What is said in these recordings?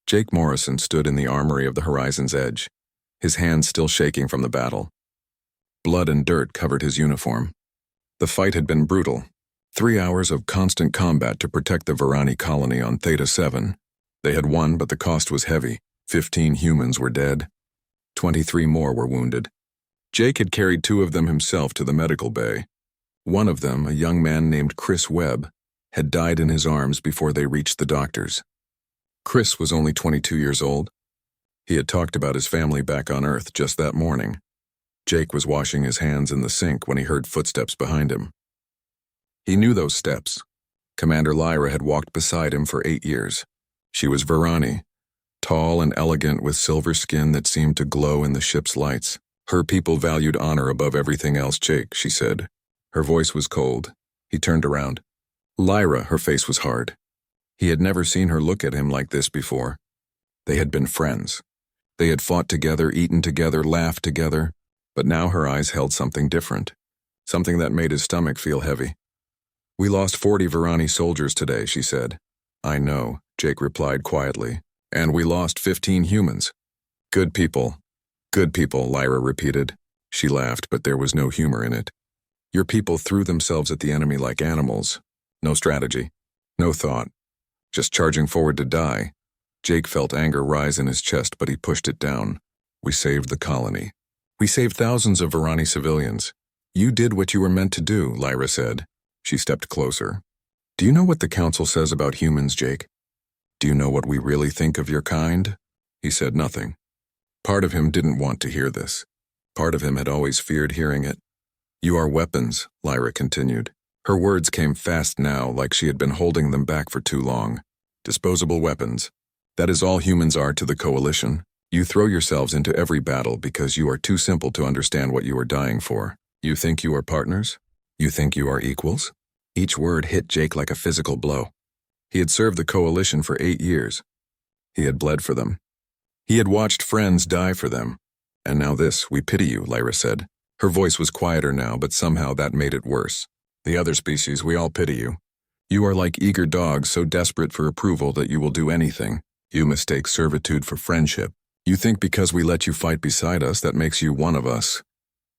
Jake Morrison stood in the armory of the Horizon's Edge, his hands still shaking from the battle. Blood and dirt covered his uniform. The fight had been brutal. 3 hours of constant combat to protect the Varani colony on Theta 7. They had won, but the cost was heavy. 15 humans were dead. 23 more were wounded. Jake had carried 2 of them himself to the medical bay. One of them, a young man named Chris Webb, had died in his arms before they reached the doctors. Chris was only 22 years old. He had talked about his family back on Earth just that morning. Jake was washing his hands in the sink when he heard footsteps behind him. He knew those steps. Commander Lyra had walked beside him for 8 years. She was Varani, tall and elegant with silver skin that seemed to glow in the ship's lights. Her people valued honor above everything else, Jake, she said. Her voice was cold. He turned around. Lyra, her face was hard. He had never seen her look at him like this before. They had been friends. They had fought together, eaten together, laughed together, but now her eyes held something different, something that made his stomach feel heavy. We lost 40 Varani soldiers today, she said. I know, Jake replied quietly, and we lost 15 humans. Good people, Lyra repeated. She laughed, but there was no humor in it. Your people threw themselves at the enemy like animals. No strategy, no thought, just charging forward to die. Jake felt anger rise in his chest, but he pushed it down. We saved the colony. We saved thousands of Varani civilians. You did what you were meant to do, Lyra said. She stepped closer. Do you know what the Council says about humans, Jake? Do you know what we really think of your kind? He said nothing. Part of him didn't want to hear this. Part of him had always feared hearing it. You are weapons, Lyra continued. Her words came fast now, like she had been holding them back for too long. Disposable weapons. That is all humans are to the Coalition. You throw yourselves into every battle because you are too simple to understand what you are dying for. You think you are partners? You think you are equals? Each word hit Jake like a physical blow. He had served the Coalition for 8 years. He had bled for them. He had watched friends die for them. And now this, we pity you, Lyra said. Her voice was quieter now, but somehow that made it worse. The other species, we all pity you. You are like eager dogs so desperate for approval that you will do anything. You mistake servitude for friendship. You think because we let you fight beside us that makes you one of us.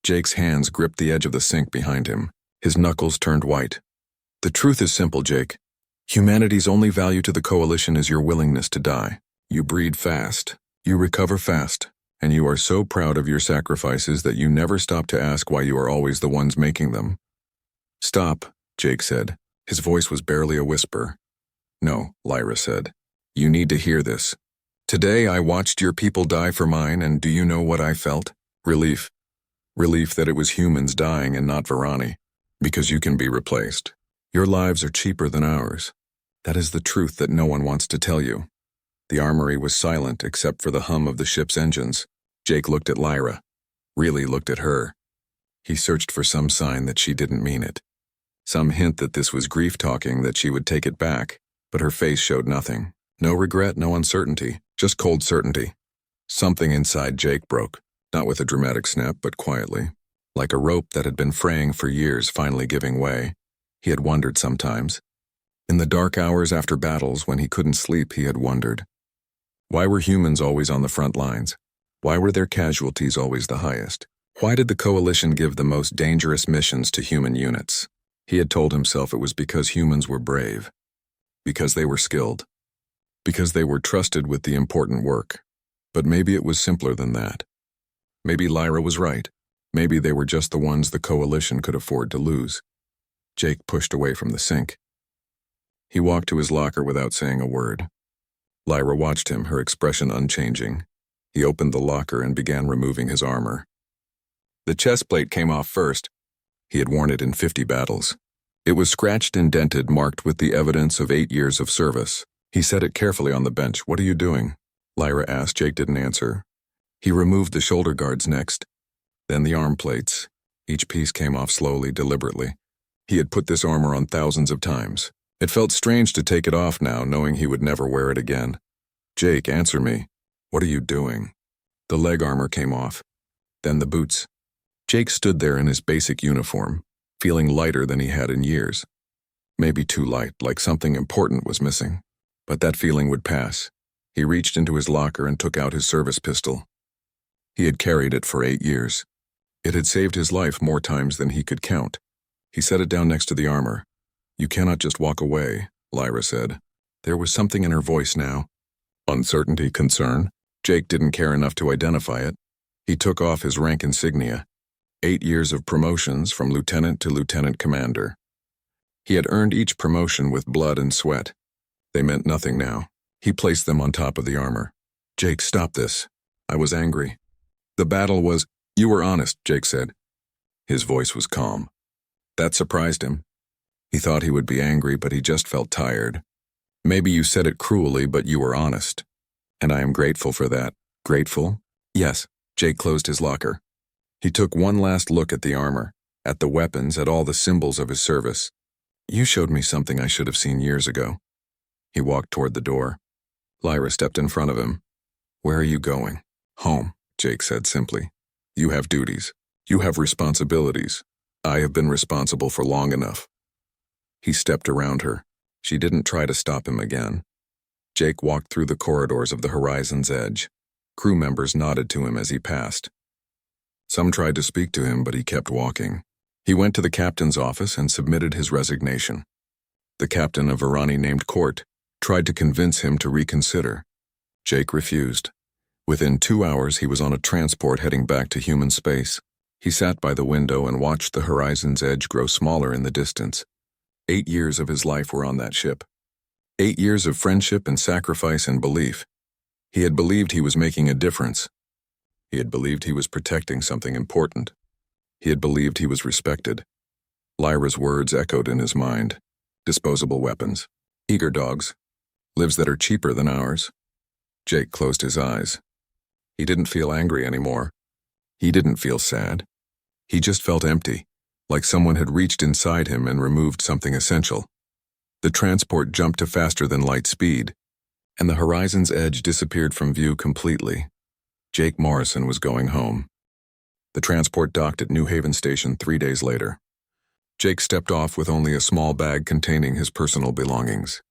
Jake's hands gripped the edge of the sink behind him. His knuckles turned white. The truth is simple, Jake. Humanity's only value to the Coalition is your willingness to die. You breed fast. You recover fast. And you are so proud of your sacrifices that you never stop to ask why you are always the ones making them. Stop, Jake said. His voice was barely a whisper. No, Lyra said. You need to hear this. Today I watched your people die for mine, and do you know what I felt? Relief. Relief that it was humans dying and not Varani. Because you can be replaced. Your lives are cheaper than ours. That is the truth that no one wants to tell you. The armory was silent except for the hum of the ship's engines. Jake looked at Lyra. Really looked at her. He searched for some sign that she didn't mean it. Some hint that this was grief talking, that she would take it back, but her face showed nothing. No regret, no uncertainty, just cold certainty. Something inside Jake broke, not with a dramatic snap, but quietly. Like a rope that had been fraying for years finally giving way. He had wondered sometimes. In the dark hours after battles, when he couldn't sleep, he had wondered. Why were humans always on the front lines? Why were their casualties always the highest? Why did the Coalition give the most dangerous missions to human units? He had told himself it was because humans were brave. Because they were skilled. Because they were trusted with the important work. But maybe it was simpler than that. Maybe Lyra was right. Maybe they were just the ones the Coalition could afford to lose. Jake pushed away from the sink. He walked to his locker without saying a word. Lyra watched him, her expression unchanging. He opened the locker and began removing his armor. The chest plate came off first. He had worn it in 50 battles. It was scratched and dented, marked with the evidence of 8 years of service. He set it carefully on the bench. What are you doing? Lyra asked. Jake didn't answer. He removed the shoulder guards next. Then the arm plates. Each piece came off slowly, deliberately. He had put this armor on thousands of times. It felt strange to take it off now, knowing he would never wear it again. Jake, answer me. What are you doing? The leg armor came off. Then the boots. Jake stood there in his basic uniform, feeling lighter than he had in years. Maybe too light, like something important was missing. But that feeling would pass. He reached into his locker and took out his service pistol. He had carried it for 8 years. It had saved his life more times than he could count. He set it down next to the armor. "You cannot just walk away," Lyra said. There was something in her voice now. Uncertainty, concern. Jake didn't care enough to identify it. He took off his rank insignia. 8 years of promotions from lieutenant to lieutenant commander. He had earned each promotion with blood and sweat. They meant nothing now. He placed them on top of the armor. "Jake, stop this." I was angry. The battle was— "You were honest," Jake said. His voice was calm. That surprised him. He thought he would be angry, but he just felt tired. "Maybe you said it cruelly, but you were honest. And I am grateful for that." "Grateful?" "Yes." Jake closed his locker. He took one last look at the armor, at the weapons, at all the symbols of his service. "You showed me something I should have seen years ago." He walked toward the door. Lyra stepped in front of him. "Where are you going?" "Home," Jake said simply. "You have duties. You have responsibilities. I have been responsible for long enough." He stepped around her. She didn't try to stop him again. Jake walked through the corridors of the horizon's edge. Crew members nodded to him as he passed. Some tried to speak to him, but he kept walking. He went to the captain's office and submitted his resignation. The captain, a Varani named Court, tried to convince him to reconsider. Jake refused. Within 2 hours, he was on a transport heading back to human space. He sat by the window and watched the horizon's edge grow smaller in the distance. 8 years of his life were on that ship. 8 years of friendship and sacrifice and belief. He had believed he was making a difference. He had believed he was protecting something important. He had believed he was respected. Lyra's words echoed in his mind. Disposable weapons. Eager dogs. Lives that are cheaper than ours. Jake closed his eyes. He didn't feel angry anymore. He didn't feel sad. He just felt empty, like someone had reached inside him and removed something essential. The transport jumped to faster than light speed, and the horizon's edge disappeared from view completely. Jake Morrison was going home. The transport docked at New Haven Station 3 days later. Jake stepped off with only a small bag containing his personal belongings.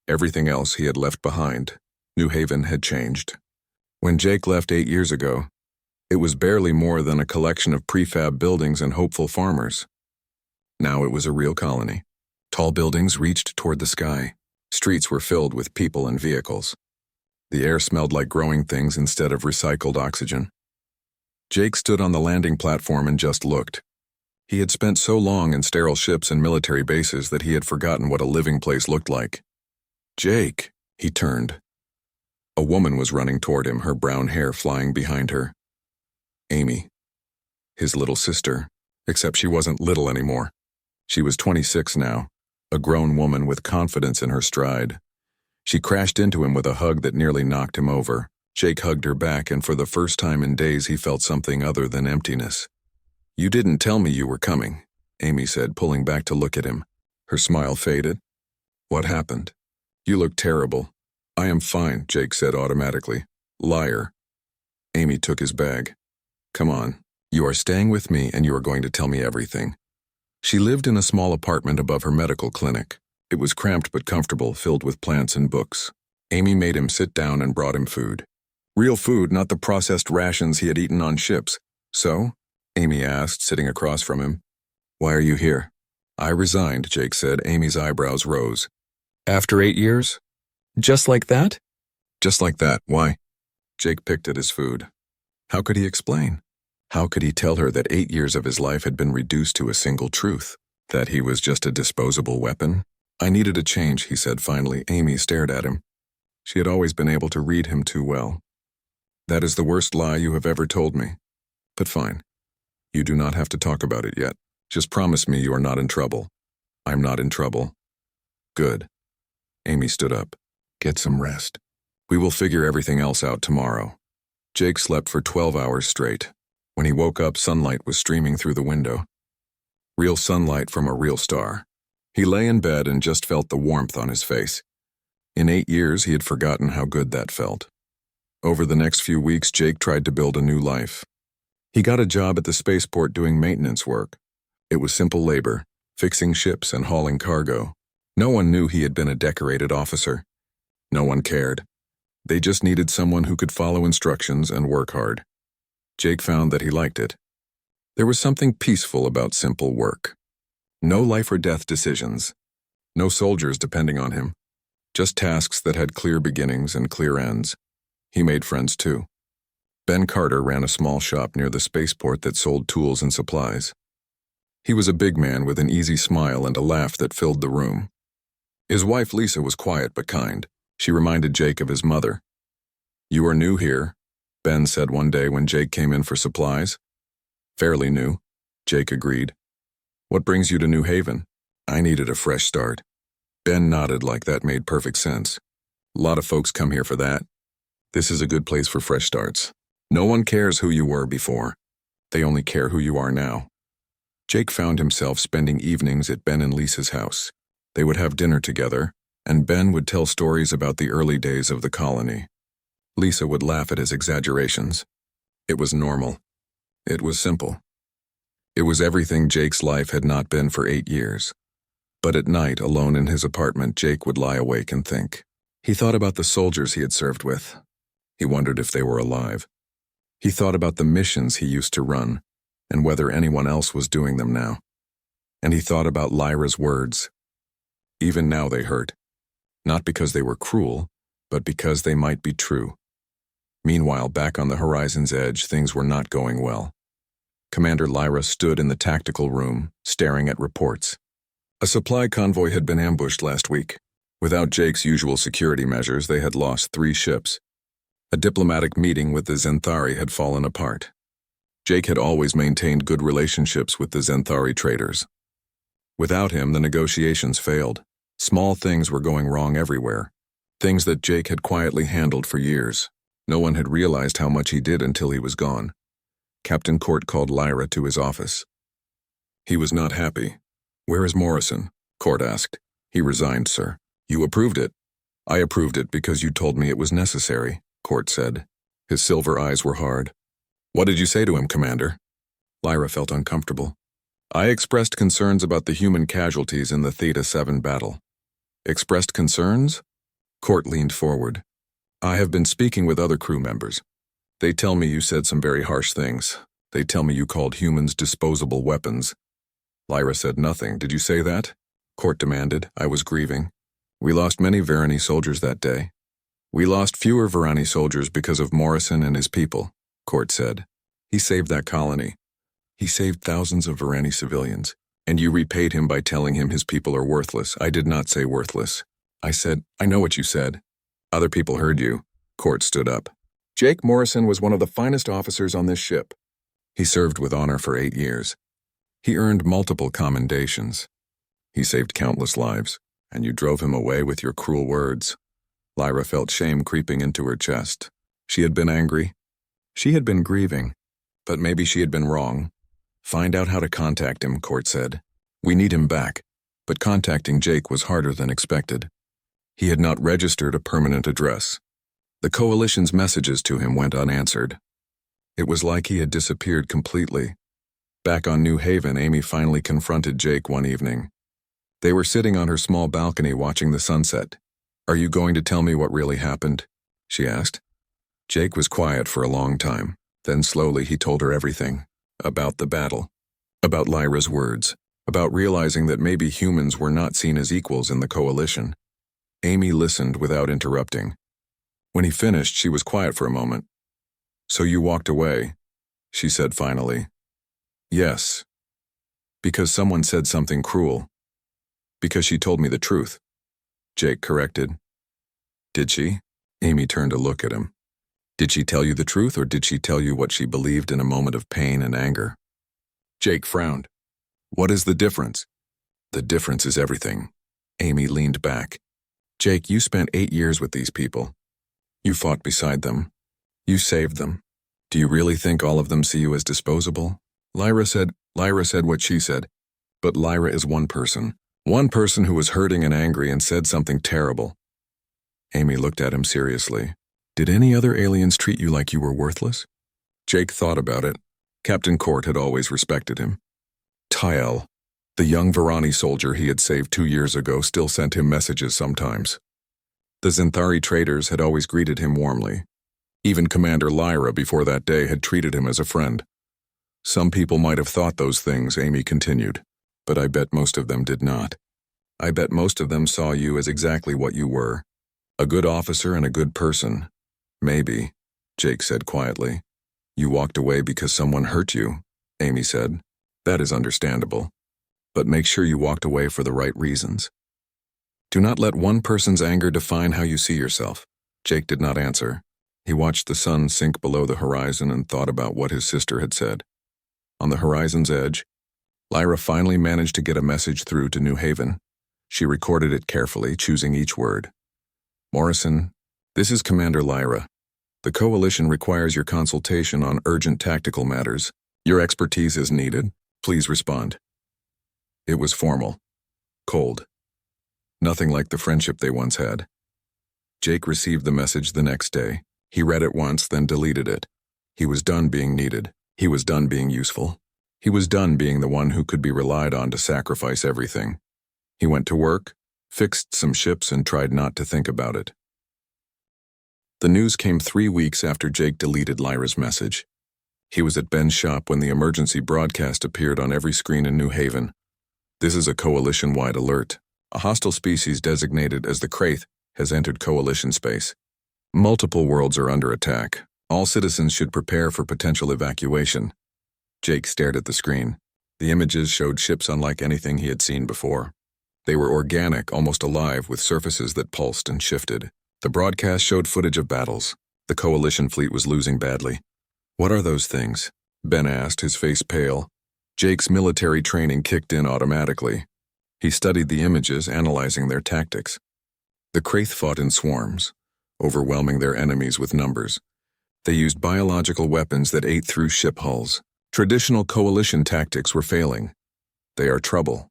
Everything else he had left behind. New Haven had changed. When Jake left 8 years ago, it was barely more than a collection of prefab buildings and hopeful farmers. Now it was a real colony. Tall buildings reached toward the sky. Streets were filled with people and vehicles. The air smelled like growing things instead of recycled oxygen. Jake stood on the landing platform and just looked. He had spent so long in sterile ships and military bases that he had forgotten what a living place looked like. "Jake," he turned. A woman was running toward him, her brown hair flying behind her. Amy. His little sister, except she wasn't little anymore. She was 26 now, a grown woman with confidence in her stride. She crashed into him with a hug that nearly knocked him over. Jake hugged her back, and for the first time in days he felt something other than emptiness. "You didn't tell me you were coming," Amy said, pulling back to look at him. Her smile faded. "What happened?" "You look terrible." "I am fine," Jake said automatically. "Liar." Amy took his bag. "Come on. You are staying with me and you are going to tell me everything." She lived in a small apartment above her medical clinic. It was cramped but comfortable, filled with plants and books. Amy made him sit down and brought him food. Real food, not the processed rations he had eaten on ships. "So?" Amy asked, sitting across from him. "Why are you here?" "I resigned," Jake said. Amy's eyebrows rose. "After 8 years? Just like that?" "Just like that. Why?" Jake picked at his food. How could he explain? How could he tell her that 8 years of his life had been reduced to a single truth? That he was just a disposable weapon? "I needed a change," he said finally. Amy stared at him. She had always been able to read him too well. "That is the worst lie you have ever told me. But fine. You do not have to talk about it yet. Just promise me you are not in trouble." "I'm not in trouble." "Good." Amy stood up. "Get some rest. We will figure everything else out tomorrow." Jake slept for 12 hours straight. When he woke up, sunlight was streaming through the window. Real sunlight from a real star. He lay in bed and just felt the warmth on his face. In 8 years, he had forgotten how good that felt. Over the next few weeks, Jake tried to build a new life. He got a job at the spaceport doing maintenance work. It was simple labor, fixing ships and hauling cargo. No one knew he had been a decorated officer. No one cared. They just needed someone who could follow instructions and work hard. Jake found that he liked it. There was something peaceful about simple work. No life or death decisions. No soldiers depending on him. Just tasks that had clear beginnings and clear ends. He made friends too. Ben Carter ran a small shop near the spaceport that sold tools and supplies. He was a big man with an easy smile and a laugh that filled the room. His wife Lisa was quiet but kind. She reminded Jake of his mother. "You are new here," Ben said one day when Jake came in for supplies. "Fairly new," Jake agreed. "What brings you to New Haven?" "I needed a fresh start." Ben nodded like that made perfect sense. "A lot of folks come here for that. This is a good place for fresh starts. No one cares who you were before. They only care who you are now." Jake found himself spending evenings at Ben and Lisa's house. They would have dinner together, and Ben would tell stories about the early days of the colony. Lisa would laugh at his exaggerations. It was normal. It was simple. It was everything Jake's life had not been for 8 years. But at night, alone in his apartment, Jake would lie awake and think. He thought about the soldiers he had served with. He wondered if they were alive. He thought about the missions he used to run, and whether anyone else was doing them now. And he thought about Lyra's words. Even now they hurt. Not because they were cruel, but because they might be true. Meanwhile, back on the horizon's edge, things were not going well. Commander Lyra stood in the tactical room, staring at reports. A supply convoy had been ambushed last week. Without Jake's usual security measures, they had lost 3 ships. A diplomatic meeting with the Zenthari had fallen apart. Jake had always maintained good relationships with the Zenthari traders. Without him, the negotiations failed. Small things were going wrong everywhere. Things that Jake had quietly handled for years. No one had realized how much he did until he was gone. Captain Court called Lyra to his office. He was not happy. "Where is Morrison?" Court asked. "He resigned, sir." "You approved it." "I approved it because you told me it was necessary," Court said. His silver eyes were hard. "What did you say to him, Commander?" Lyra felt uncomfortable. "I expressed concerns about the human casualties in the Theta 7 battle." "Expressed concerns?" Court leaned forward. "I have been speaking with other crew members. They tell me you said some very harsh things. They tell me you called humans disposable weapons." Lyra said nothing. "Did you say that?" Court demanded. "I was grieving. We lost many Varani soldiers that day." "We lost fewer Varani soldiers because of Morrison and his people," Court said. "He saved that colony. He saved thousands of Varani civilians. And you repaid him by telling him his people are worthless." "I did not say worthless. I said, I know what you said. Other people heard you." Court stood up. "Jake Morrison was one of the finest officers on this ship. He served with honor for 8 years. He earned multiple commendations. He saved countless lives, and you drove him away with your cruel words." Lyra felt shame creeping into her chest. She had been angry. She had been grieving. But maybe she had been wrong. "Find out how to contact him," Court said. "We need him back." But contacting Jake was harder than expected. He had not registered a permanent address. The Coalition's messages to him went unanswered. It was like he had disappeared completely. Back on New Haven, Amy finally confronted Jake one evening. They were sitting on her small balcony watching the sunset. "Are you going to tell me what really happened?" she asked. Jake was quiet for a long time. Then slowly he told her everything. About the battle. About Lyra's words. About realizing that maybe humans were not seen as equals in the Coalition. Amy listened without interrupting. When he finished, she was quiet for a moment. "So you walked away," she said finally. "Yes. Because someone said something cruel. Because she told me the truth," Jake corrected. "Did she?" Amy turned to look at him. "Did she tell you the truth, or did she tell you what she believed in a moment of pain and anger?" Jake frowned. "What is the difference?" "The difference is everything." Amy leaned back. "Jake, you spent 8 years with these people. You fought beside them. You saved them. Do you really think all of them see you as disposable?" Lyra said what she said. But Lyra is one person. One person who was hurting and angry and said something terrible. Amy looked at him seriously. "Did any other aliens treat you like you were worthless?" Jake thought about it. Captain Court had always respected him. Tyel, the young Varani soldier he had saved 2 years ago, still sent him messages sometimes. The Zenthari traders had always greeted him warmly. Even Commander Lyra before that day had treated him as a friend. Some people might have thought those things, Amy continued, but I bet most of them did not. I bet most of them saw you as exactly what you were. A good officer and a good person. Maybe, Jake said quietly. You walked away because someone hurt you, Amy said. That is understandable. But make sure you walked away for the right reasons. Do not let one person's anger define how you see yourself. Jake did not answer. He watched the sun sink below the horizon and thought about what his sister had said. On the horizon's edge, Lyra finally managed to get a message through to New Haven. She recorded it carefully, choosing each word. Morrison, this is Commander Lyra. The Coalition requires your consultation on urgent tactical matters. Your expertise is needed. Please respond. It was formal. Cold. Nothing like the friendship they once had. Jake received the message the next day. He read it once, then deleted it. He was done being needed. He was done being useful. He was done being the one who could be relied on to sacrifice everything. He went to work, fixed some ships, and tried not to think about it. The news came 3 weeks after Jake deleted Lyra's message. He was at Ben's shop when the emergency broadcast appeared on every screen in New Haven. This is a Coalition-wide alert. A hostile species designated as the Kraith has entered Coalition space. Multiple worlds are under attack. All citizens should prepare for potential evacuation. Jake stared at the screen. The images showed ships unlike anything he had seen before. They were organic, almost alive, with surfaces that pulsed and shifted. The broadcast showed footage of battles. The Coalition fleet was losing badly. What are those things? Ben asked, his face pale. Jake's military training kicked in automatically. He studied the images, analyzing their tactics. The Kraith fought in swarms, overwhelming their enemies with numbers. They used biological weapons that ate through ship hulls. Traditional Coalition tactics were failing. They are trouble,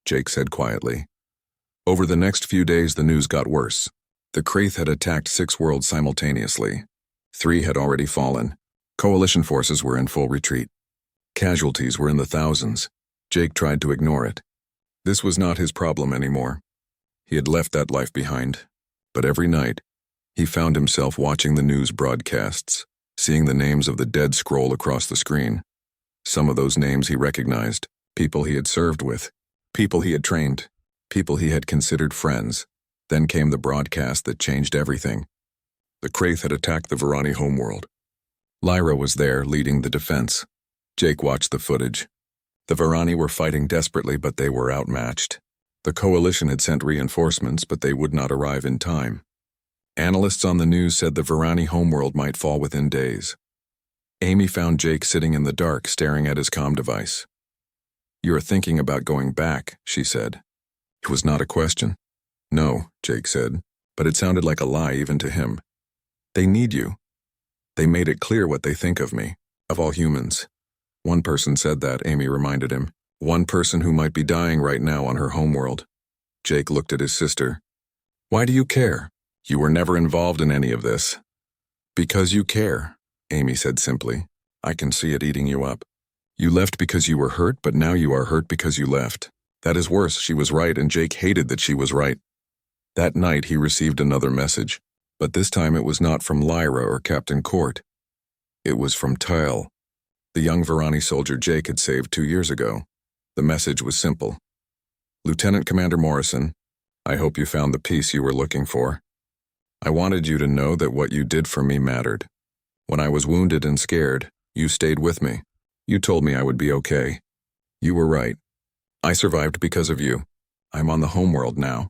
Jake said quietly. Over the next few days, the news got worse. The Kraith had attacked 6 worlds simultaneously. 3 had already fallen. Coalition forces were in full retreat. Casualties were in the thousands. Jake tried to ignore it. This was not his problem anymore. He had left that life behind. But every night, he found himself watching the news broadcasts, seeing the names of the dead scroll across the screen. Some of those names he recognized, people he had served with, people he had trained, people he had considered friends. Then came the broadcast that changed everything. The Kraith had attacked the Varani homeworld. Lyra was there, leading the defense. Jake watched the footage. The Varani were fighting desperately, but they were outmatched. The Coalition had sent reinforcements, but they would not arrive in time. Analysts on the news said the Varani homeworld might fall within days. Amy found Jake sitting in the dark, staring at his comm device. "You are thinking about going back," she said. It was not a question. "No," Jake said, but it sounded like a lie even to him. "They need you. They made it clear what they think of me, of all humans." One person said that, Amy reminded him. One person who might be dying right now on her homeworld. Jake looked at his sister. "Why do you care? You were never involved in any of this." "Because you care," Amy said simply. "I can see it eating you up. You left because you were hurt, but now you are hurt because you left. That is worse. She was right, and Jake hated that she was right." That night he received another message, but this time it was not from Lyra or Captain Court. It was from Tyle, the young Varani soldier Jake had saved 2 years ago. The message was simple. "Lieutenant Commander Morrison, I hope you found the peace you were looking for. I wanted you to know that what you did for me mattered. When I was wounded and scared, you stayed with me. You told me I would be okay. You were right. I survived because of you. I'm on the homeworld now,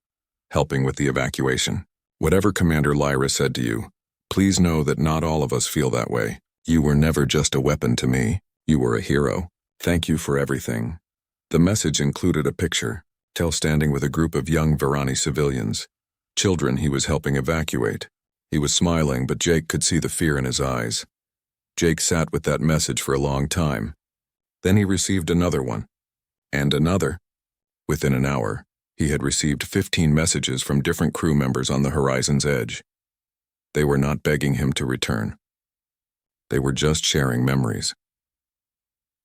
helping with the evacuation. Whatever Commander Lyra said to you, please know that not all of us feel that way. You were never just a weapon to me. You were a hero. Thank you for everything." The message included a picture, Tell standing with a group of young Varani civilians, children he was helping evacuate. He was smiling, but Jake could see the fear in his eyes. Jake sat with that message for a long time. Then he received another one. And another. Within an hour, he had received 15 messages from different crew members on the horizon's edge. They were not begging him to return. They were just sharing memories.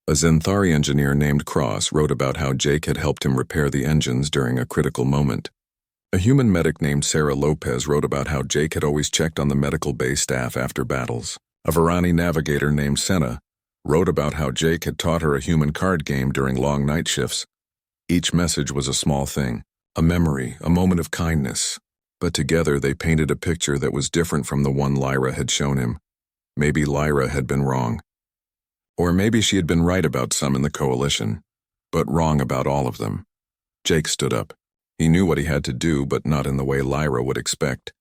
A Zenthari engineer named Cross wrote about how Jake had helped him repair the engines during a critical moment. A human medic named Sarah Lopez wrote about how Jake had always checked on the medical bay staff after battles. A Varani navigator named Senna wrote about how Jake had taught her a human card game during long night shifts. Each message was a small thing, a memory, a moment of kindness. But together they painted a picture that was different from the one Lyra had shown him. Maybe Lyra had been wrong. Or maybe she had been right about some in the coalition, but wrong about all of them. Jake stood up. He knew what he had to do, but not in the way Lyra would expect.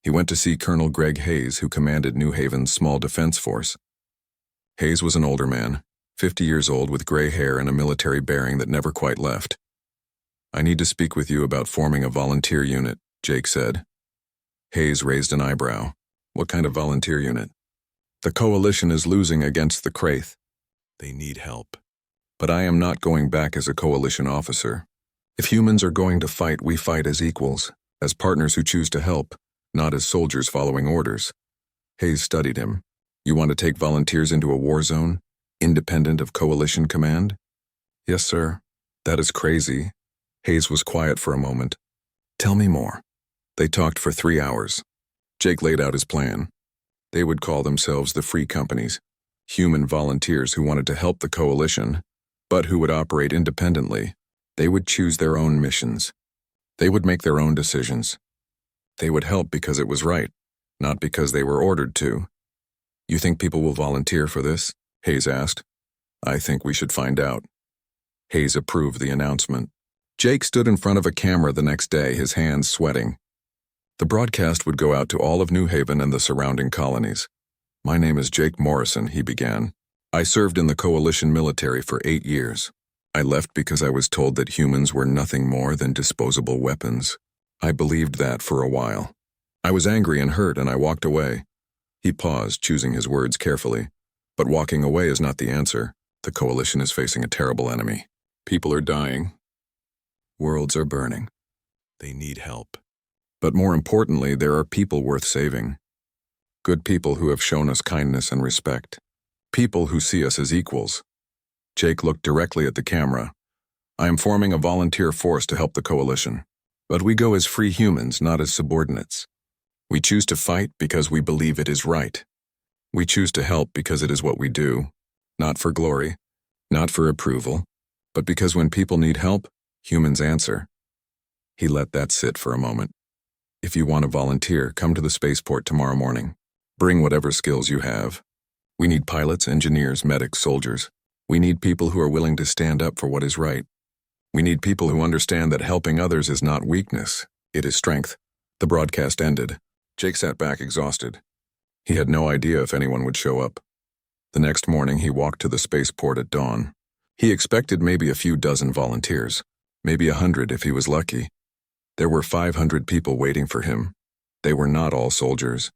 He went to see Colonel Greg Hayes, who commanded New Haven's small defense force. Hayes was an older man, 50 years old with gray hair and a military bearing that never quite left. "I need to speak with you about forming a volunteer unit," Jake said. Hayes raised an eyebrow. "What kind of volunteer unit?" "The coalition is losing against the Kraith. They need help. But I am not going back as a coalition officer. If humans are going to fight, we fight as equals, as partners who choose to help, not as soldiers following orders." Hayes studied him. "You want to take volunteers into a war zone, independent of coalition command?" "Yes, sir." "That is crazy." Hayes was quiet for a moment. "Tell me more." They talked for 3 hours. Jake laid out his plan. They would call themselves the Free Companies, human volunteers who wanted to help the coalition, but who would operate independently. They would choose their own missions. They would make their own decisions. They would help because it was right, not because they were ordered to. "You think people will volunteer for this?" Hayes asked. "I think we should find out." Hayes approved the announcement. Jake stood in front of a camera the next day, his hands sweating. The broadcast would go out to all of New Haven and the surrounding colonies. "My name is Jake Morrison," he began. "I served in the coalition military for 8 years. I left because I was told that humans were nothing more than disposable weapons. I believed that for a while. I was angry and hurt, and I walked away." He paused, choosing his words carefully. "But walking away is not the answer. The coalition is facing a terrible enemy. People are dying. Worlds are burning. They need help. But more importantly, there are people worth saving. Good people who have shown us kindness and respect. People who see us as equals." Jake looked directly at the camera. "I am forming a volunteer force to help the coalition. But we go as free humans, not as subordinates. We choose to fight because we believe it is right. We choose to help because it is what we do, not for glory, not for approval, but because when people need help, humans answer." He let that sit for a moment. "If you want to volunteer, come to the spaceport tomorrow morning. Bring whatever skills you have. We need pilots, engineers, medics, soldiers. We need people who are willing to stand up for what is right. We need people who understand that helping others is not weakness, it is strength." The broadcast ended. Jake sat back exhausted. He had no idea if anyone would show up. The next morning he walked to the spaceport at dawn. He expected maybe a few dozen volunteers, maybe 100 if he was lucky. There were 500 people waiting for him. They were not all soldiers.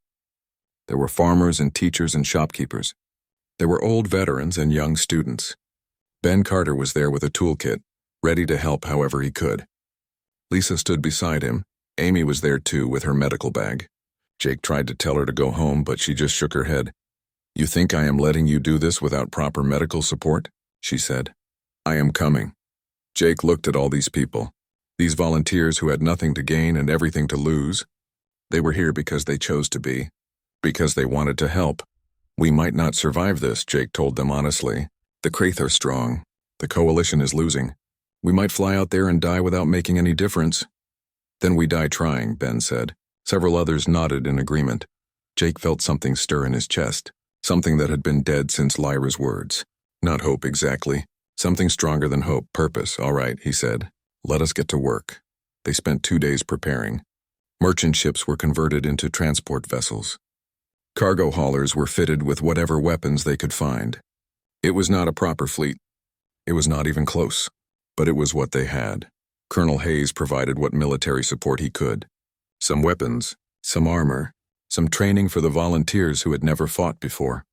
There were farmers and teachers and shopkeepers. There were old veterans and young students. Ben Carter was there with a toolkit, ready to help however he could. Lisa stood beside him. Amy was there too with her medical bag. Jake tried to tell her to go home, but she just shook her head. "You think I am letting you do this without proper medical support?" she said. "I am coming." Jake looked at all these people, these volunteers who had nothing to gain and everything to lose. They were here because they chose to be, because they wanted to help. "We might not survive this," Jake told them honestly. "The Kraith are strong. The coalition is losing. We might fly out there and die without making any difference." "Then we die trying," Ben said. Several others nodded in agreement. Jake felt something stir in his chest, something that had been dead since Lyra's words. Not hope exactly. Something stronger than hope, purpose. "All right," he said. "Let us get to work." They spent 2 days preparing. Merchant ships were converted into transport vessels. Cargo haulers were fitted with whatever weapons they could find. It was not a proper fleet. It was not even close. But it was what they had. Colonel Hayes provided what military support he could. Some weapons, some armor, some training for the volunteers who had never fought before.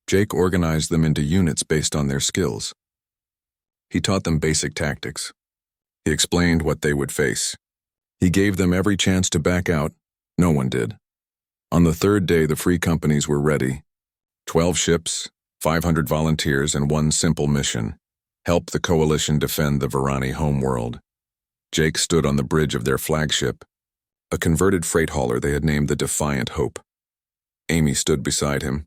Jake organized them into units based on their skills. He taught them basic tactics. He explained what they would face. He gave them every chance to back out. No one did. On the 3rd day, the free companies were ready. 12 ships, 500 volunteers, and one simple mission: help the coalition defend the Varani homeworld. Jake stood on the bridge of their flagship, a converted freight hauler they had named the Defiant Hope. Amy stood beside him,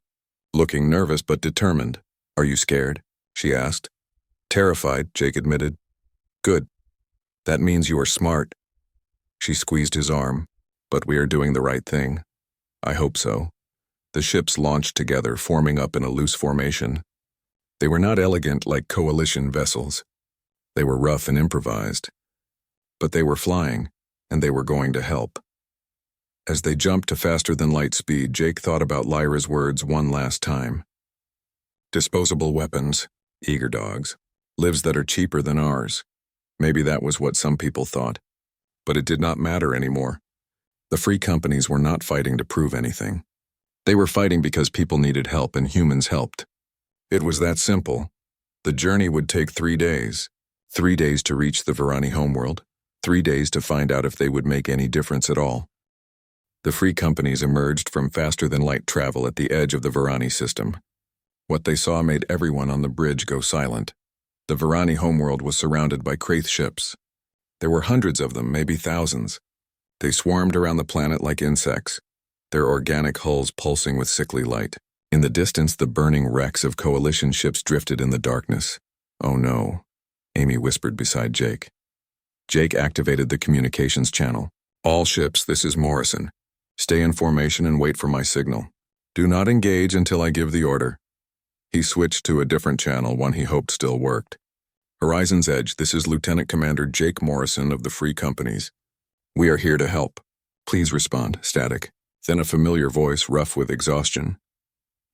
looking nervous but determined. "Are you scared?" she asked. "Terrified," Jake admitted. "Good. That means you are smart." She squeezed his arm. "But we are doing the right thing." "I hope so." The ships launched together, forming up in a loose formation. They were not elegant like coalition vessels. They were rough and improvised. But they were flying, and they were going to help. As they jumped to faster-than-light speed, Jake thought about Lyra's words one last time. Disposable weapons, eager dogs, lives that are cheaper than ours. Maybe that was what some people thought. But it did not matter anymore. The free companies were not fighting to prove anything. They were fighting because people needed help and humans helped. It was that simple. The journey would take 3 days. 3 days to reach the Varani homeworld. 3 days to find out if they would make any difference at all. The free companies emerged from faster-than-light travel at the edge of the Varani system. What they saw made everyone on the bridge go silent. The Varani homeworld was surrounded by Kraith ships. There were hundreds of them, maybe thousands. They swarmed around the planet like insects, their organic hulls pulsing with sickly light. In the distance, the burning wrecks of coalition ships drifted in the darkness. "Oh no," Amy whispered beside Jake. Jake activated the communications channel. "All ships, this is Morrison. Stay in formation and wait for my signal. Do not engage until I give the order." He switched to a different channel, one he hoped still worked. "Horizon's Edge, this is Lieutenant Commander Jake Morrison of the Free Companies. We are here to help. Please respond." Static. Then a familiar voice, rough with exhaustion.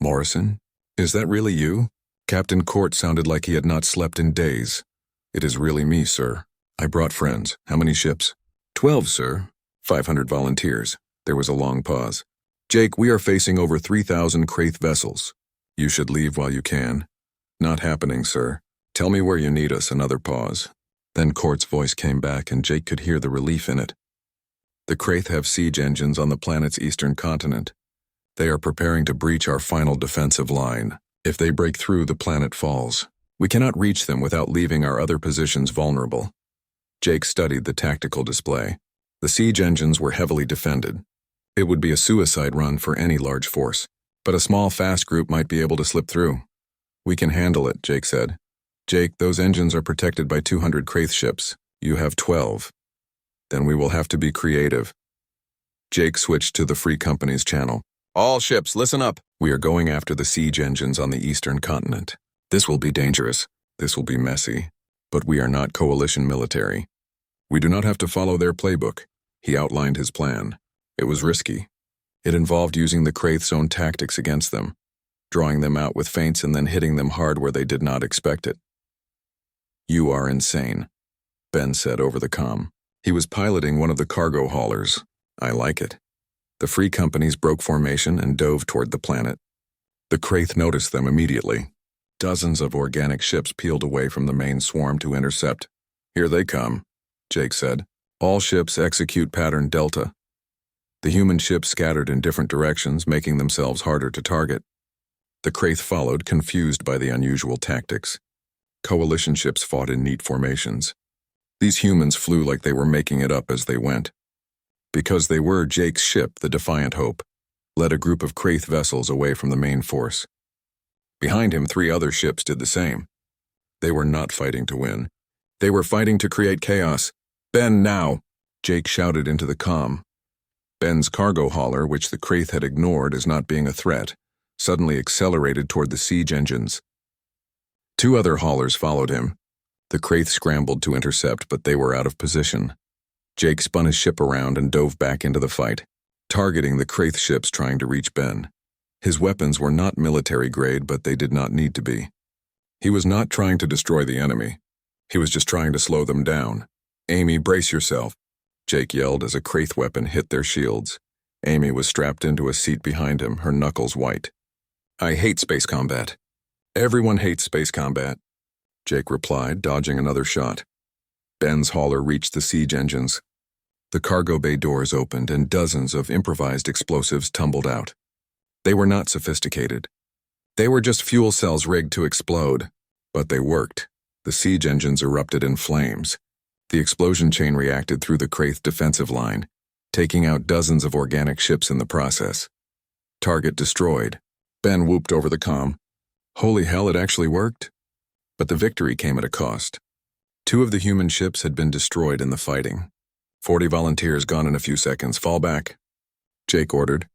"Morrison? Is that really you?" Captain Court sounded like he had not slept in days. "It is really me, sir. I brought friends. How many ships?" 12, sir. 500 volunteers." There was a long pause. "Jake, we are facing over 3,000 Kraith vessels. You should leave while you can." "Not happening, sir. Tell me where you need us." Another pause. Then Court's voice came back, and Jake could hear the relief in it. "The Kraith have siege engines on the planet's eastern continent. They are preparing to breach our final defensive line. If they break through, the planet falls. We cannot reach them without leaving our other positions vulnerable." Jake studied the tactical display. The siege engines were heavily defended. It would be a suicide run for any large force, but a small, fast group might be able to slip through. "We can handle it," Jake said. "Jake, those engines are protected by 200 Kraith ships. You have 12. Then we will have to be creative." Jake switched to the Free Company's channel. "All ships, listen up. We are going after the siege engines on the eastern continent. This will be dangerous. This will be messy. But we are not coalition military. We do not have to follow their playbook." He outlined his plan. It was risky. It involved using the Kraith's own tactics against them, drawing them out with feints and then hitting them hard where they did not expect it. "You are insane," Ben said over the comm. He was piloting one of the cargo haulers. "I like it." The Free Companies broke formation and dove toward the planet. The Kraith noticed them immediately. Dozens of organic ships peeled away from the main swarm to intercept. "Here they come," Jake said. "All ships execute pattern Delta." The human ships scattered in different directions, making themselves harder to target. The Kraith followed, confused by the unusual tactics. Coalition ships fought in neat formations. These humans flew like they were making it up as they went. Because they were, Jake's ship, the Defiant Hope, led a group of Kraith vessels away from the main force. Behind him, 3 other ships did the same. They were not fighting to win. They were fighting to create chaos. "Ben, now!" Jake shouted into the comm. Ben's cargo hauler, which the Kraith had ignored as not being a threat, suddenly accelerated toward the siege engines. 2 other haulers followed him. The Kraith scrambled to intercept, but they were out of position. Jake spun his ship around and dove back into the fight, targeting the Kraith ships trying to reach Ben. His weapons were not military grade, but they did not need to be. He was not trying to destroy the enemy. He was just trying to slow them down. "Amy, brace yourself," Jake yelled as a Kraith weapon hit their shields. Amy was strapped into a seat behind him, her knuckles white. "I hate space combat." "Everyone hates space combat," Jake replied, dodging another shot. Ben's hauler reached the siege engines. The cargo bay doors opened and dozens of improvised explosives tumbled out. They were not sophisticated. They were just fuel cells rigged to explode. But they worked. The siege engines erupted in flames. The explosion chain reacted through the Kraith defensive line, taking out dozens of organic ships in the process. Target destroyed. Ben whooped over the comm. Holy hell, it actually worked. But the victory came at a cost. 2 of the human ships had been destroyed in the fighting. 40 volunteers gone in a few seconds. Fall back. Jake ordered.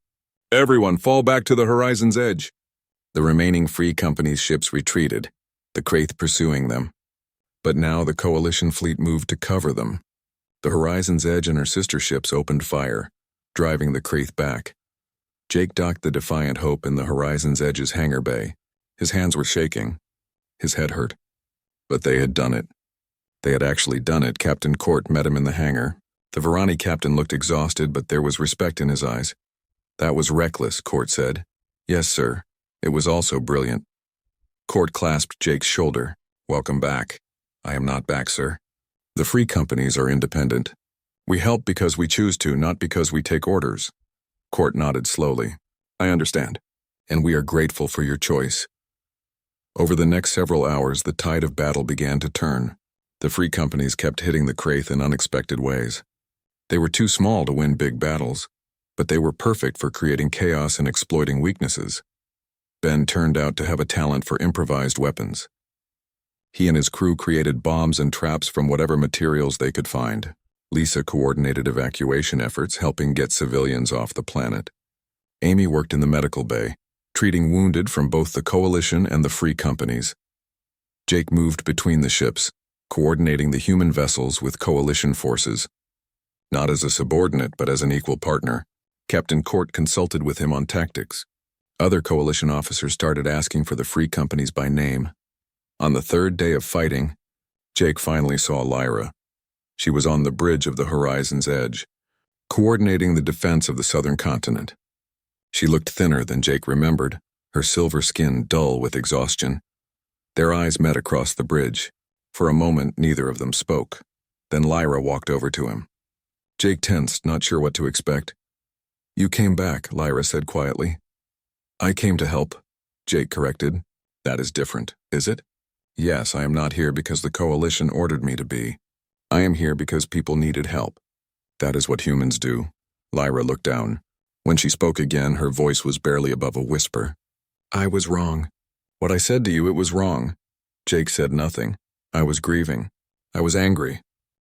Everyone, fall back to the horizon's edge. The remaining Free Company's ships retreated, the Kraith pursuing them. But now the Coalition fleet moved to cover them. The Horizon's Edge and her sister ships opened fire, driving the Kraith back. Jake docked the Defiant Hope in the Horizon's Edge's hangar bay. His hands were shaking. His head hurt. But they had done it. They had actually done it. Captain Court met him in the hangar. The Varani captain looked exhausted, but there was respect in his eyes. That was reckless, Court said. Yes, sir. It was also brilliant. Court clasped Jake's shoulder. Welcome back. I am not back, sir. The Free Companies are independent. We help because we choose to, not because we take orders. Court nodded slowly. I understand. And we are grateful for your choice. Over the next several hours, the tide of battle began to turn. The Free Companies kept hitting the Kraith in unexpected ways. They were too small to win big battles, but they were perfect for creating chaos and exploiting weaknesses. Ben turned out to have a talent for improvised weapons. He and his crew created bombs and traps from whatever materials they could find. Lisa coordinated evacuation efforts, helping get civilians off the planet. Amy worked in the medical bay, treating wounded from both the Coalition and the Free Companies. Jake moved between the ships, coordinating the human vessels with Coalition forces. Not as a subordinate, but as an equal partner, Captain Court consulted with him on tactics. Other Coalition officers started asking for the Free Companies by name. On the 3rd day of fighting, Jake finally saw Lyra. She was on the bridge of the Horizon's Edge, coordinating the defense of the southern continent. She looked thinner than Jake remembered, her silver skin dull with exhaustion. Their eyes met across the bridge. For a moment, neither of them spoke. Then Lyra walked over to him. Jake tensed, not sure what to expect. You came back, Lyra said quietly. I came to help, Jake corrected. That is different, is it? Yes, I am not here because the Coalition ordered me to be. I am here because people needed help. That is what humans do. Lyra looked down. When she spoke again, her voice was barely above a whisper. I was wrong. What I said to you, it was wrong. Jake said nothing. I was grieving. I was angry.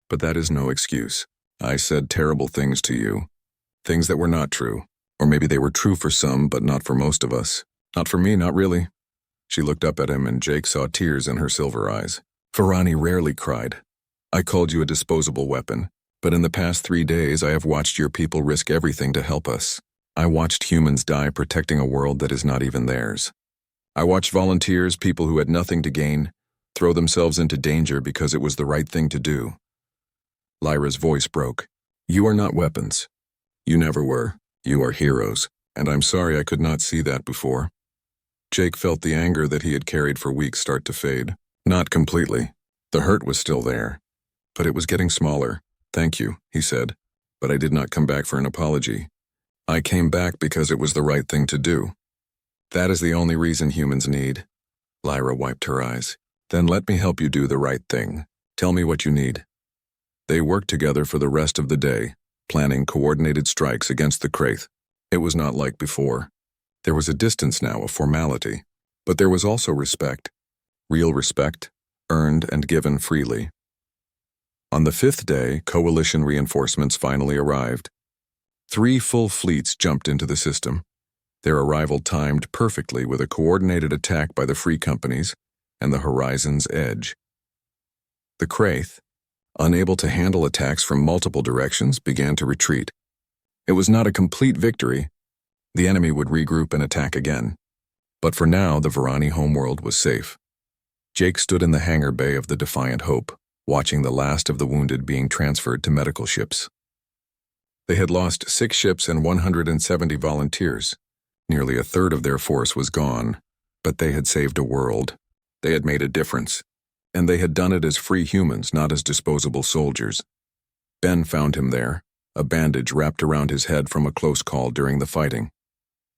But that is no excuse. I said terrible things to you. Things that were not true. Or maybe they were true for some, but not for most of us. Not for me, not really. She looked up at him, and Jake saw tears in her silver eyes. Varani rarely cried. I called you a disposable weapon, but in the past 3 days I have watched your people risk everything to help us. I watched humans die protecting a world that is not even theirs. I watched volunteers, people who had nothing to gain, throw themselves into danger because it was the right thing to do. Lyra's voice broke. You are not weapons. You never were. You are heroes, and I'm sorry I could not see that before. Jake felt the anger that he had carried for weeks start to fade. Not completely. The hurt was still there. But it was getting smaller. Thank you, he said. But I did not come back for an apology. I came back because it was the right thing to do. That is the only reason humans need. Lyra wiped her eyes. Then let me help you do the right thing. Tell me what you need. They worked together for the rest of the day, planning coordinated strikes against the Kraith. It was not like before. There was a distance now, a formality. But there was also respect. Real respect, earned and given freely. On the 5th day, Coalition reinforcements finally arrived. 3 full fleets jumped into the system. Their arrival timed perfectly with a coordinated attack by the Free Companies and the Horizon's Edge. The Kraith, unable to handle attacks from multiple directions, began to retreat. It was not a complete victory. The enemy would regroup and attack again. But for now, the Varani homeworld was safe. Jake stood in the hangar bay of the Defiant Hope, watching the last of the wounded being transferred to medical ships. They had lost 6 ships and 170 volunteers. Nearly a third of their force was gone, but they had saved a world. They had made a difference, and they had done it as free humans, not as disposable soldiers. Ben found him there, a bandage wrapped around his head from a close call during the fighting.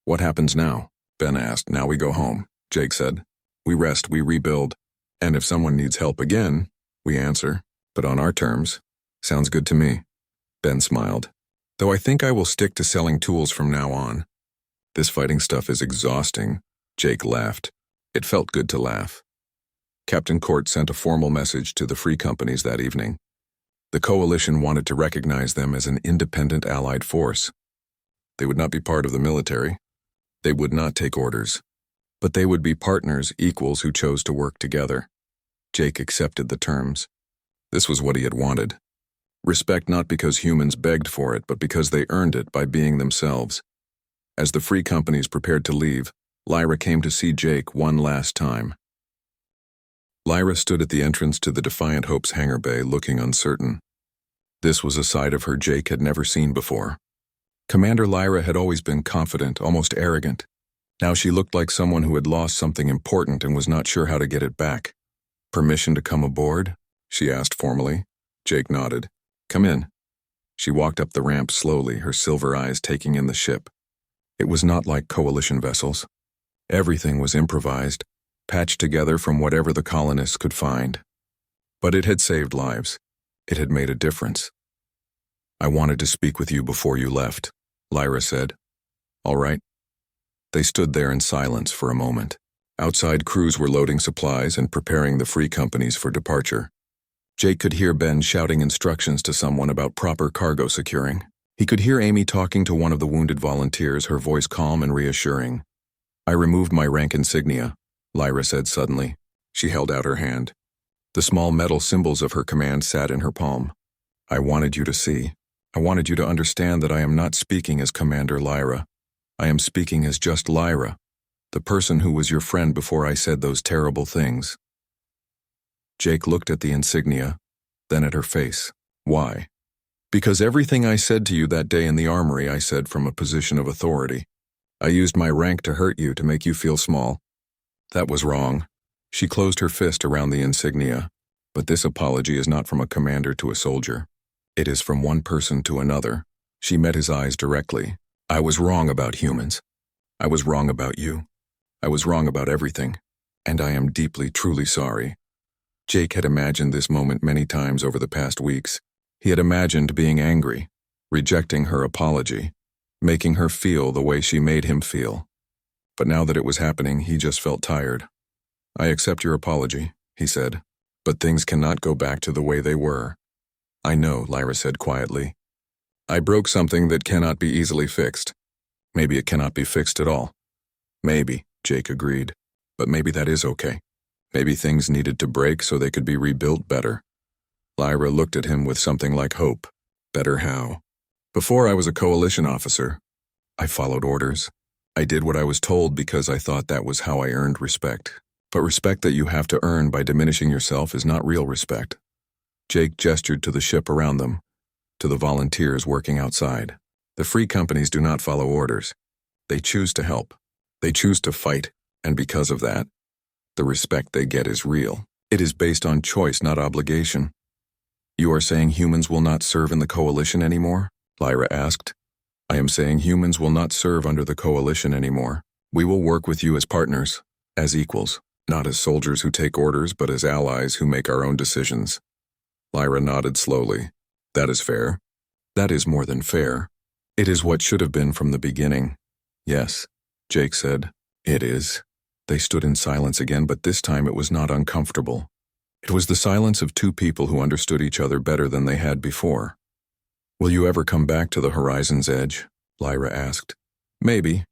What happens now? Ben asked. Now we go home, Jake said. We rest, we rebuild, and if someone needs help again, we answer. But on our terms. Sounds good to me. Ben smiled. Though I think I will stick to selling tools from now on. This fighting stuff is exhausting. Jake laughed. It felt good to laugh. Captain Court sent a formal message to the free companies that evening. The coalition wanted to recognize them as an independent allied force. They would not be part of the military. They would not take orders. But they would be partners, equals who chose to work together. Jake accepted the terms. This was what he had wanted. Respect not because humans begged for it, but because they earned it by being themselves. As the free companies prepared to leave, Lyra came to see Jake one last time. Lyra stood at the entrance to the Defiant Hope's hangar bay, looking uncertain. This was a side of her Jake had never seen before. Commander Lyra had always been confident, almost arrogant. Now she looked like someone who had lost something important and was not sure how to get it back. "Permission to come aboard?" she asked formally. Jake nodded. "Come in." She walked up the ramp slowly, her silver eyes taking in the ship. It was not like coalition vessels. Everything was improvised, patched together from whatever the colonists could find. But it had saved lives. It had made a difference. "I wanted to speak with you before you left," Lyra said. "All right." They stood there in silence for a moment. Outside, crews were loading supplies and preparing the free companies for departure. Jake could hear Ben shouting instructions to someone about proper cargo securing. He could hear Amy talking to one of the wounded volunteers, her voice calm and reassuring. "I removed my rank insignia," Lyra said suddenly. She held out her hand. The small metal symbols of her command sat in her palm. "I wanted you to see. I wanted you to understand that I am not speaking as Commander Lyra. I am speaking as just Lyra, the person who was your friend before I said those terrible things." Jake looked at the insignia, then at her face. "Why?" "Because everything I said to you that day in the armory I said from a position of authority. I used my rank to hurt you, to make you feel small. That was wrong." She closed her fist around the insignia. "But this apology is not from a commander to a soldier. It is from one person to another." She met his eyes directly. "I was wrong about humans. I was wrong about you. I was wrong about everything. And I am deeply, truly sorry." Jake had imagined this moment many times over the past weeks. He had imagined being angry, rejecting her apology, making her feel the way she made him feel. But now that it was happening, he just felt tired. "I accept your apology," he said, "but things cannot go back to the way they were." "I know," Lyra said quietly. "I broke something that cannot be easily fixed. Maybe it cannot be fixed at all." "Maybe," Jake agreed, "but maybe that is okay. Maybe things needed to break so they could be rebuilt better." Lyra looked at him with something like hope. "Better how?" "Before I was a coalition officer, I followed orders. I did what I was told because I thought that was how I earned respect. But respect that you have to earn by diminishing yourself is not real respect." Jake gestured to the ship around them, to the volunteers working outside. "The free companies do not follow orders. They choose to help. They choose to fight, and because of that, the respect they get is real. It is based on choice, not obligation." "You are saying humans will not serve in the coalition anymore?" Lyra asked. "I am saying humans will not serve under the coalition anymore. We will work with you as partners, as equals, not as soldiers who take orders, but as allies who make our own decisions." Lyra nodded slowly. "That is fair. That is more than fair. It is what should have been from the beginning." "Yes," Jake said. "It is." They stood in silence again, but this time it was not uncomfortable. It was the silence of two people who understood each other better than they had before. "Will you ever come back to the horizon's edge?" Lyra asked. "Maybe,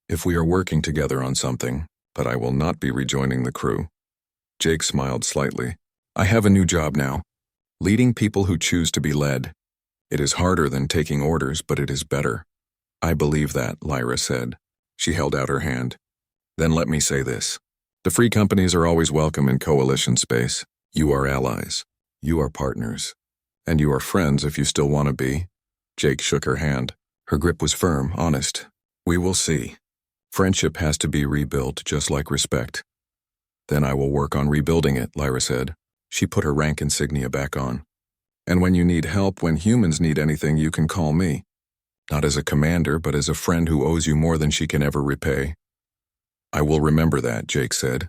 if we are working together on something, but I will not be rejoining the crew." Jake smiled slightly. "I have a new job now, leading people who choose to be led. It is harder than taking orders, but it is better." "I believe that," Lyra said. She held out her hand. "Then let me say this. The free companies are always welcome in coalition space. You are allies. You are partners. And you are friends if you still want to be." Jake shook her hand. Her grip was firm, honest. "We will see. Friendship has to be rebuilt, just like respect." "Then I will work on rebuilding it," Lyra said. She put her rank insignia back on. "And when you need help, when humans need anything, you can call me. Not as a commander, but as a friend who owes you more than she can ever repay." "I will remember that," Jake said.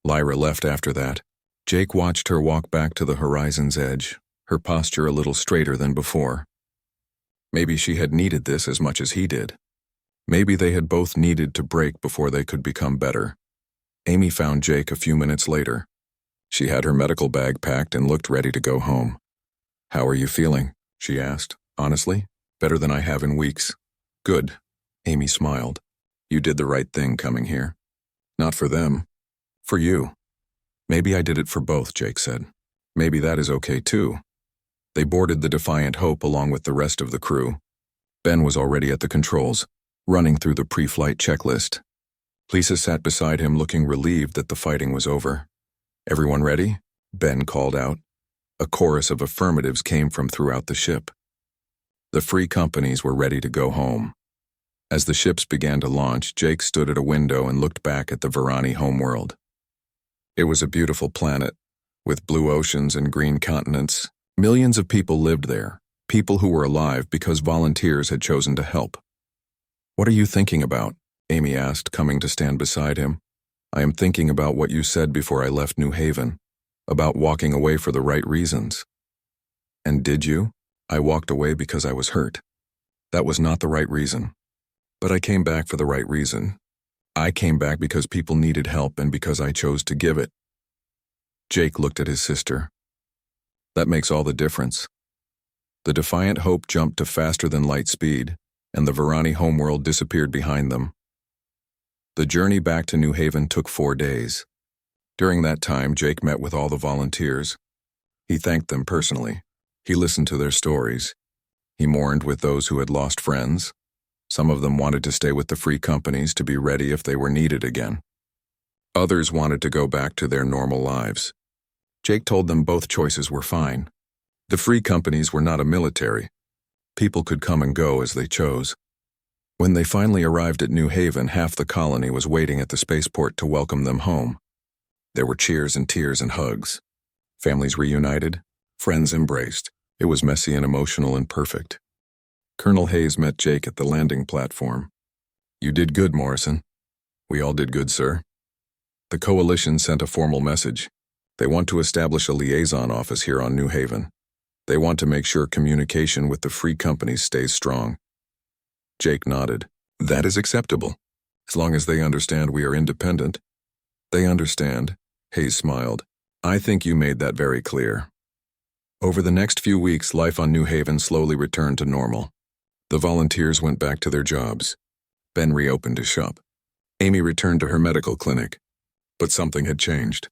Lyra left after that. Jake watched her walk back to the horizon's edge, her posture a little straighter than before. Maybe she had needed this as much as he did. Maybe they had both needed to break before they could become better. Amy found Jake a few minutes later. She had her medical bag packed and looked ready to go home. "How are you feeling?" she asked. "Honestly, better than I have in weeks." "Good." Amy smiled. "You did the right thing coming here. Not for them. For you." "Maybe I did it for both," Jake said. "Maybe that is okay too." They boarded the Defiant Hope along with the rest of the crew. Ben was already at the controls, running through the pre-flight checklist. Lisa sat beside him looking relieved that the fighting was over. "Everyone ready?" Ben called out. A chorus of affirmatives came from throughout the ship. The free companies were ready to go home. As the ships began to launch, Jake stood at a window and looked back at the Varani homeworld. It was a beautiful planet, with blue oceans and green continents. Millions of people lived there, people who were alive because volunteers had chosen to help. "What are you thinking about?" Amy asked, coming to stand beside him. "I am thinking about what you said before I left New Haven, about walking away for the right reasons." "And did you?" "I walked away because I was hurt. That was not the right reason. But I came back for the right reason. I came back because people needed help and because I chose to give it." Jake looked at his sister. "That makes all the difference." The Defiant Hope jumped to faster than light speed, and the Varani homeworld disappeared behind them. The journey back to New Haven took 4 days. During that time, Jake met with all the volunteers. He thanked them personally. He listened to their stories. He mourned with those who had lost friends. Some of them wanted to stay with the free companies to be ready if they were needed again. Others wanted to go back to their normal lives. Jake told them both choices were fine. The free companies were not a military. People could come and go as they chose. When they finally arrived at New Haven, half the colony was waiting at the spaceport to welcome them home. There were cheers and tears and hugs. Families reunited, friends embraced. It was messy and emotional and perfect. Colonel Hayes met Jake at the landing platform. "You did good, Morrison." "We all did good, sir." The coalition sent a formal message. They want to establish a liaison office here on New Haven. They want to make sure communication with the free companies stays strong. Jake nodded. "That is acceptable, as long as they understand we are independent." "They understand," Hayes smiled. "I think you made that very clear." Over the next few weeks, life on New Haven slowly returned to normal. The volunteers went back to their jobs. Ben reopened his shop. Amy returned to her medical clinic. But something had changed.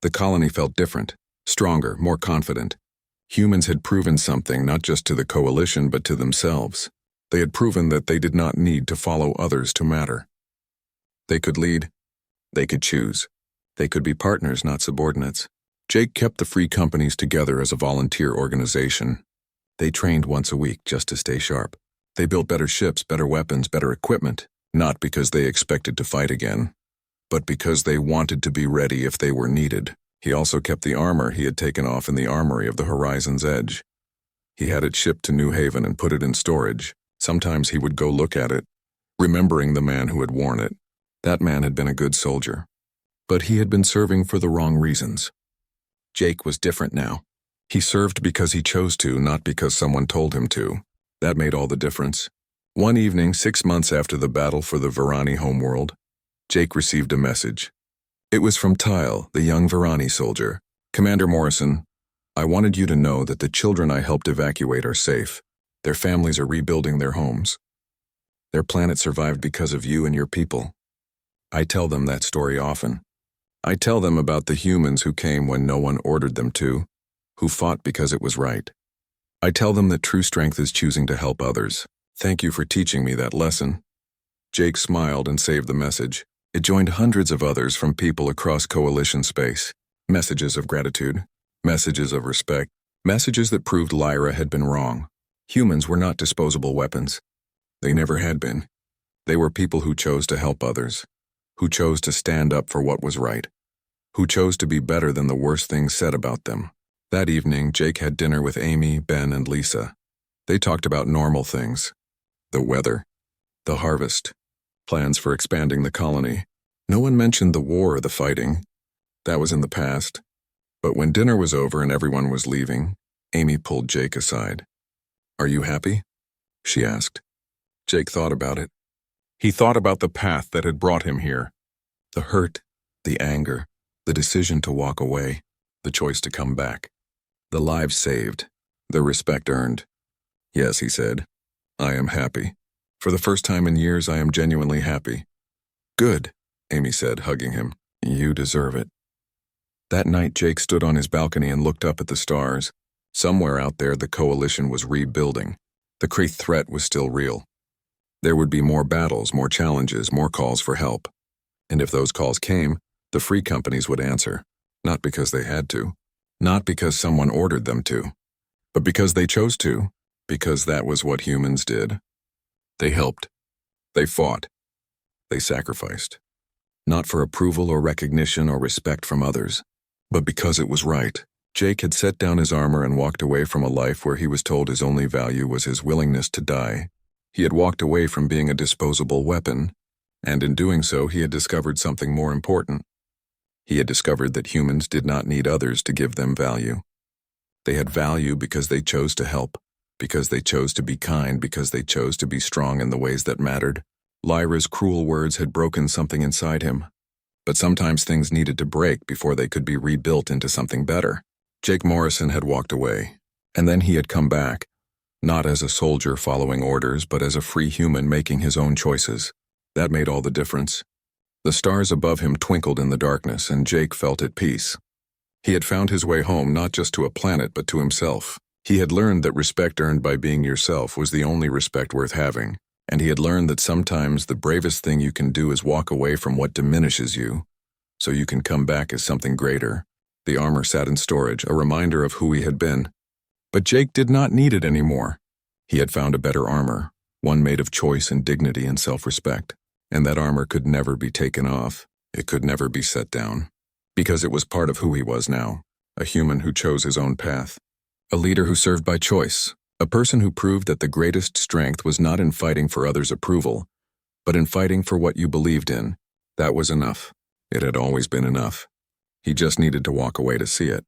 The colony felt different, stronger, more confident. Humans had proven something not just to the coalition but to themselves. They had proven that they did not need to follow others to matter. They could lead. They could choose. They could be partners, not subordinates. Jake kept the free companies together as a volunteer organization. They trained once a week just to stay sharp. They built better ships, better weapons, better equipment, not because they expected to fight again, but because they wanted to be ready if they were needed. He also kept the armor he had taken off in the armory of the horizon's edge. He had it shipped to New Haven and put it in storage. Sometimes he would go look at it, remembering the man who had worn it. That man had been a good soldier, but he had been serving for the wrong reasons. Jake was different now. He served because he chose to, not because someone told him to. That made all the difference. One evening, 6 months after the battle for the Varani homeworld, Jake received a message. It was from Tyle, the young Varani soldier. "Commander Morrison, I wanted you to know that the children I helped evacuate are safe. Their families are rebuilding their homes. Their planet survived because of you and your people." I tell them that story often. I tell them about the humans who came when no one ordered them to, who fought because it was right. I tell them that true strength is choosing to help others. Thank you for teaching me that lesson. Jake smiled and saved the message. It joined hundreds of others from people across coalition space. Messages of gratitude, messages of respect, messages that proved Lyra had been wrong. Humans were not disposable weapons. They never had been. They were people who chose to help others, who chose to stand up for what was right, who chose to be better than the worst things said about them. That evening, Jake had dinner with Amy, Ben, and Lisa. They talked about normal things. The weather, the harvest, plans for expanding the colony. No one mentioned the war or the fighting. That was in the past. But when dinner was over and everyone was leaving, Amy pulled Jake aside. "Are you happy?" she asked. Jake thought about it. He thought about the path that had brought him here. The hurt, the anger, the decision to walk away, the choice to come back. The lives saved, the respect earned. "Yes," he said. "I am happy. For the first time in years, I am genuinely happy." "Good," Amy said, hugging him. "You deserve it." That night, Jake stood on his balcony and looked up at the stars. Somewhere out there, the coalition was rebuilding. The Kree threat was still real. There would be more battles, more challenges, more calls for help. And if those calls came, the free companies would answer, not because they had to, not because someone ordered them to, but because they chose to, because that was what humans did. They helped. They fought. They sacrificed. Not for approval or recognition or respect from others, but because it was right. Jake had set down his armor and walked away from a life where he was told his only value was his willingness to die. He had walked away from being a disposable weapon, and in doing so he had discovered something more important. He had discovered that humans did not need others to give them value. They had value because they chose to help, because they chose to be kind, because they chose to be strong in the ways that mattered. Lyra's cruel words had broken something inside him, but sometimes things needed to break before they could be rebuilt into something better. Jake Morrison had walked away, and then he had come back, not as a soldier following orders, but as a free human making his own choices. That made all the difference. The stars above him twinkled in the darkness, and Jake felt at peace. He had found his way home, not just to a planet, but to himself. He had learned that respect earned by being yourself was the only respect worth having, and he had learned that sometimes the bravest thing you can do is walk away from what diminishes you, so you can come back as something greater. The armor sat in storage, a reminder of who he had been. But Jake did not need it anymore. He had found a better armor, one made of choice and dignity and self-respect, and that armor could never be taken off. It could never be set down, because it was part of who he was now, a human who chose his own path, a leader who served by choice, a person who proved that the greatest strength was not in fighting for others' approval, but in fighting for what you believed in. That was enough. It had always been enough. He just needed to walk away to see it.